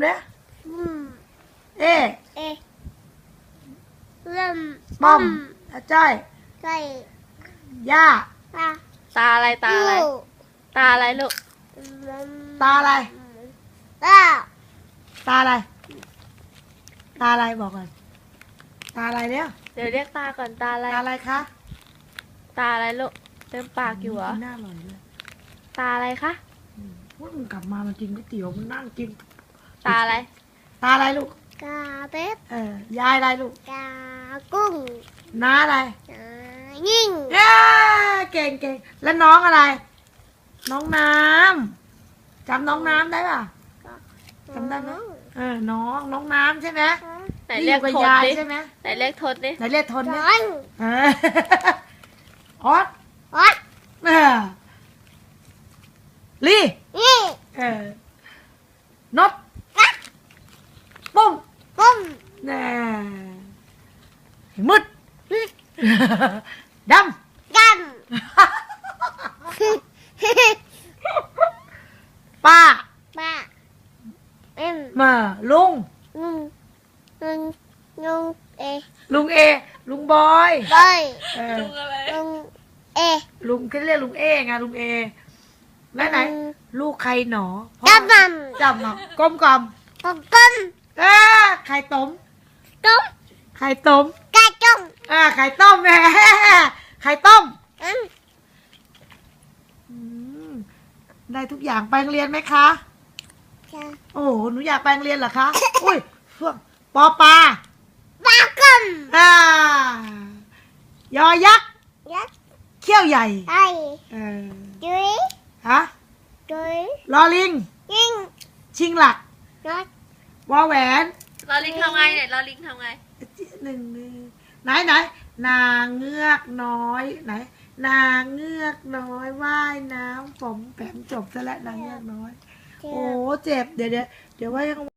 เนี่ยเอปอมจ้อยย่าตาอะไรตาอะไรตาอะไรลูกตาอะไรตาอะไรตาอะไรบอกก่อนตาอะไรเนี่ย เดี๋ยวเรียกตาก่อนตาอะไร ตาอะไรคะ ตาอะไรลูกเต็มปากอยู่เหรอ หน้าอร่อยด้วย ตาอะไรคะ ว่ามึงกลับมามันกินก๋วยเตี๋ยวมันนั่งกิน ตาอะไร ตาอะไรลูก กาเป็ด ยายอะไรลูก กากุ้ง น้าอะไร ยิ่ง เย้เก่งเก่งแล้วน้องอะไร น้องน้ำจำน้องน้ำได้ป่ะจำได้ไหมน้องน้ำใช่ไหม ไหนเรียก กับ ทน ยาย ดิ ใช่ไหม ไหนเรียกทนดิ ไหนเรียกทนไหม ร้อน ออส ออด ลี่ นี่ นดปุ้ม ปุ้ม แน่มืดดำ ดำ ป้า ป้ามาลุง ลุงลุงลุงเอ ลุงเอลุงบอย บอย ลุงอะไร ลุงเอ ลุงก็เรียกลุงเอไงลุงเอแล้วไหนลูกใครหนอ จำน จำกลมกลม ำปก้ม ไข่ต้ม ต้ม ไข่ต้ม กระจุง ไข่ต้มแม่ไข่ต้มได้ทุกอย่างไปโรงเรียนไหมคะโอ้หนูอยากไปโรงเรียนเหรอคะอุ้ยปอปลา ปลาก้ม ยอยักษ์ ยักษ์ เขี้ยวใหญ่ ไอ้ จุ้ย ฮะ จุ้ย ลอลิง ยิ่ง ชิงหลัก น็อต วอแหวน ลอลิงทำไงเนี่ยลอลิงทำไง หนึ่งไหนนางเงือกน้อยไหนนางเงือกน้อยว่ายน้ำผมแผมจบซะแล้วนางเงือกน้อยโอ้เจ็บเดี๋ยวว่ายัง